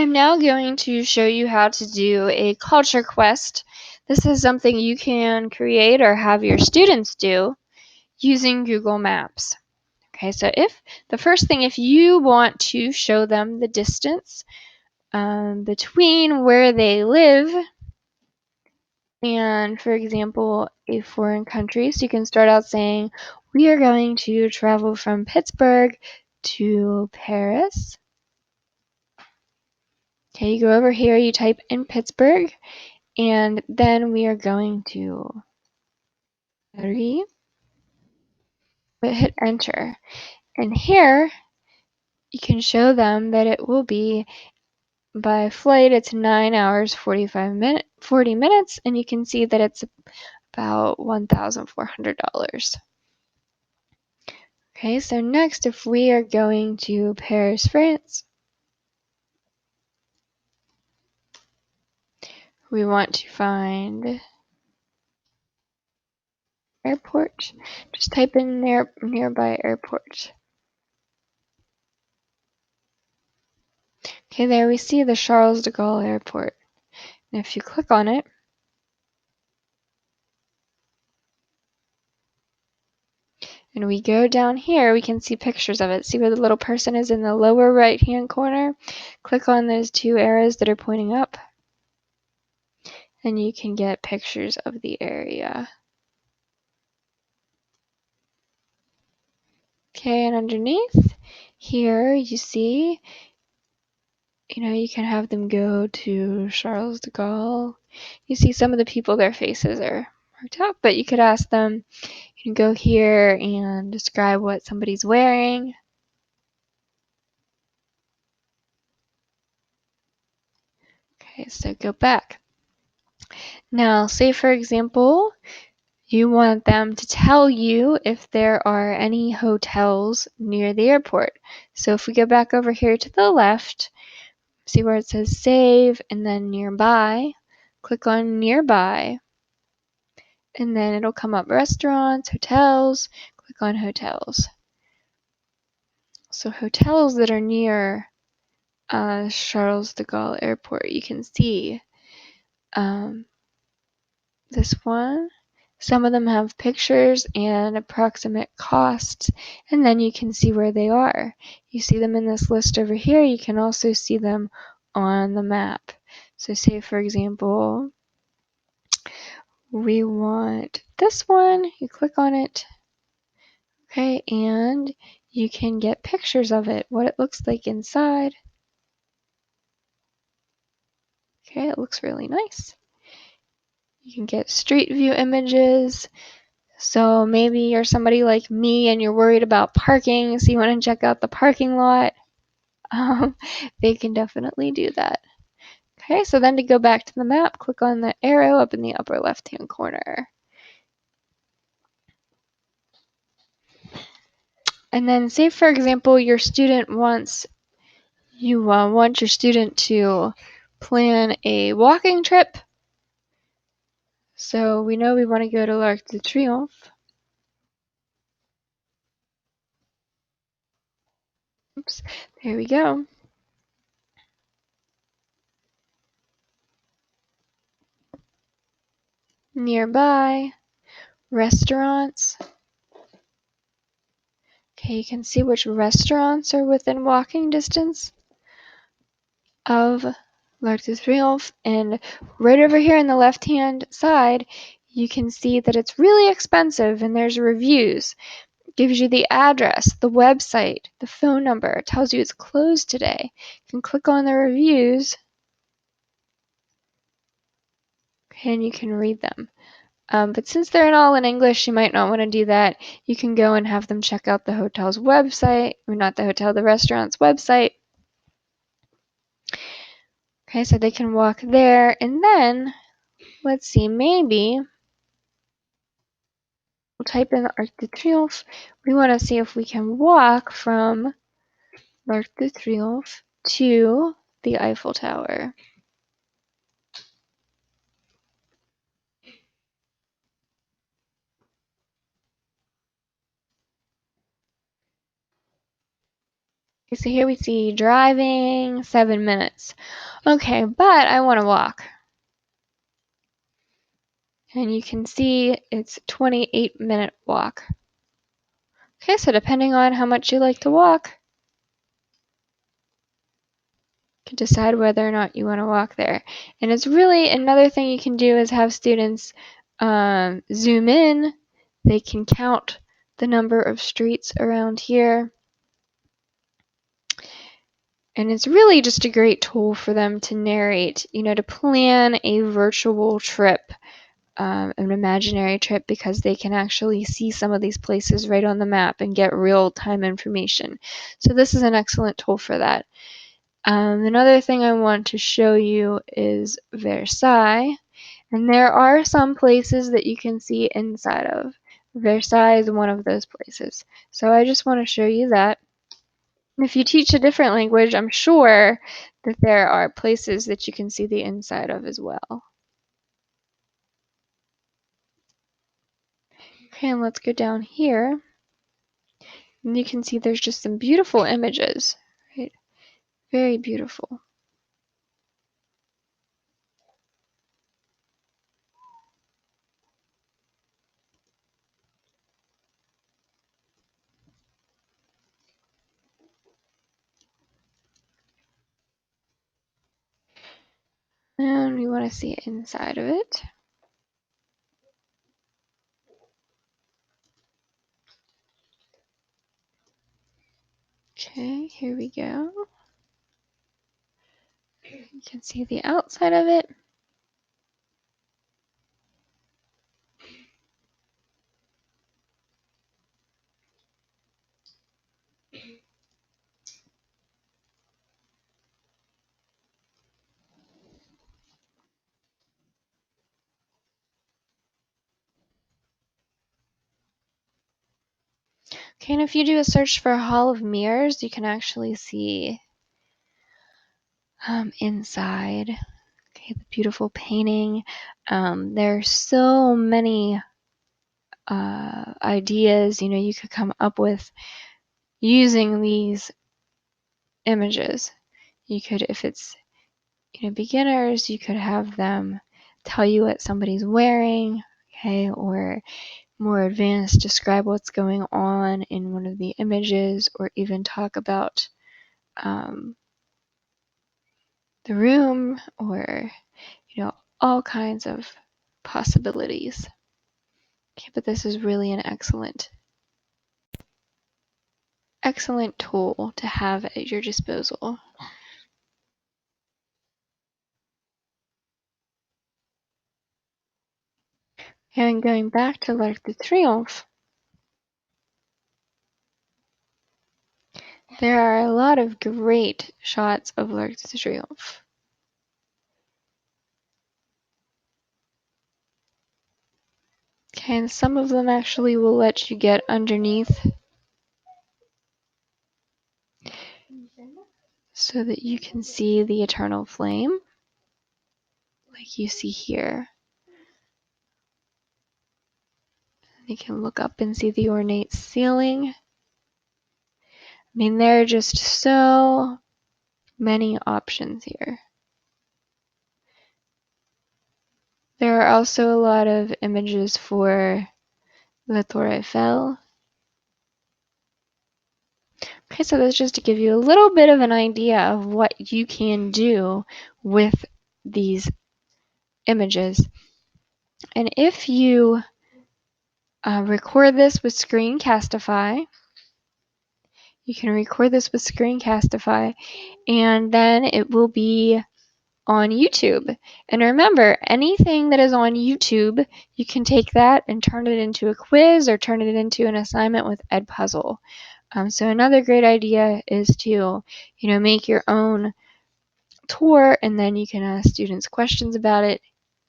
I'm now going to show you how to do a culture quest. This is something you can create or have your students do using Google Maps. Okay, so if you want to show them the distance between where they live and, for example, a foreign country, so you can start out saying, we are going to travel from Pittsburgh to Paris. Okay, you go over here, you type in Pittsburgh, and then we are going to hit enter. And here you can show them that it will be by flight, it's 9 hours 40 minutes, and you can see that it's about $1,400. Okay, so next, if we are going to Paris, France, we want to find airport. Just type in nearby airport. Okay, there we see the Charles de Gaulle Airport. And if you click on it, and we go down here, we can see pictures of it. See where the little person is in the lower right-hand corner? Click on those two arrows that are pointing up, and you can get pictures of the area. Okay, and underneath here you see, you can have them go to Charles de Gaulle. You see some of the people, their faces are marked up, but you could ask them, you can go here and describe what somebody's wearing. Okay, so go back. Now, say for example, you want them to tell you if there are any hotels near the airport. So if we go back over here to the left, see where it says save and then nearby, click on nearby, and then it'll come up restaurants, hotels, click on hotels. So hotels that are near Charles de Gaulle Airport, you can see this one. Some of them have pictures and approximate costs, and then you can see where they are. You see them in this list over here. You can also see them on the map. So say, for example, we want this one. You click on it, okay, and you can get pictures of it, what it looks like inside. Okay, it looks really nice. You can get street view images. So maybe you're somebody like me and you're worried about parking, so you want to check out the parking lot. They can definitely do that. Okay, so then to go back to the map, click on the arrow up in the upper left-hand corner. And then say, for example, your student you want your student to plan a walking trip. So we know we want to go to l'Arc de Triomphe. Oops, there we go. Nearby restaurants. Okay, you can see which restaurants are within walking distance of l'Arc de Triomphe, and right over here on the left-hand side, you can see that it's really expensive, and there's reviews. It gives you the address, the website, the phone number. It tells you it's closed today. You can click on the reviews, and you can read them. But since they're all in English, you might not want to do that. You can go and have them check out the hotel's website, or not the hotel, the restaurant's website. Okay, so they can walk there, and then, let's see, maybe we'll type in Arc de Triomphe. We want to see if we can walk from l'Arc de Triomphe to the Eiffel Tower. Okay, so here we see driving 7 minutes. Okay, but I want to walk. And you can see it's 28-minute walk. Okay, so depending on how much you like to walk, you can decide whether or not you want to walk there. And it's really, another thing you can do is have students zoom in. They can count the number of streets around here. And it's really just a great tool for them to narrate, to plan a virtual trip, an imaginary trip, because they can actually see some of these places right on the map and get real-time information. So this is an excellent tool for that. Another thing I want to show you is Versailles, and there are some places that you can see inside of. Versailles is one of those places. So I just want to show you that. If you teach a different language, I'm sure that there are places that you can see the inside of as well. Okay, and let's go down here. And you can see there's just some beautiful images, right? Very beautiful. And we want to see inside of it. Okay, here we go. You can see the outside of it. Okay, and if you do a search for Hall of Mirrors, you can actually see inside. Okay, the beautiful painting. There's so many ideas, you could come up with using these images. You could, if it's beginners, you could have them tell you what somebody's wearing, okay, or more advanced, describe what's going on in one of the images, or even talk about the room, or all kinds of possibilities. Okay, but this is really an excellent tool to have at your disposal. And going back to L'Arc de Triomphe, there are a lot of great shots of L'Arc de Triomphe. Okay, and some of them actually will let you get underneath so that you can see the eternal flame, like you see here. You can look up and see the ornate ceiling. I mean, there are just so many options here. There are also a lot of images for La Tour Eiffel. Okay, so that's just to give you a little bit of an idea of what you can do with these images. And if you record this with Screencastify, you can record this with Screencastify, and then it will be on YouTube. And remember, anything that is on YouTube, you can take that and turn it into a quiz or turn it into an assignment with Edpuzzle. So another great idea is to, make your own tour, and then you can ask students questions about it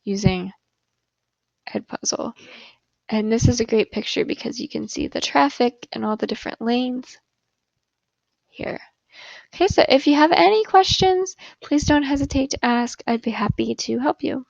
using Edpuzzle. And this is a great picture because you can see the traffic and all the different lanes here. Okay, so if you have any questions, please don't hesitate to ask. I'd be happy to help you.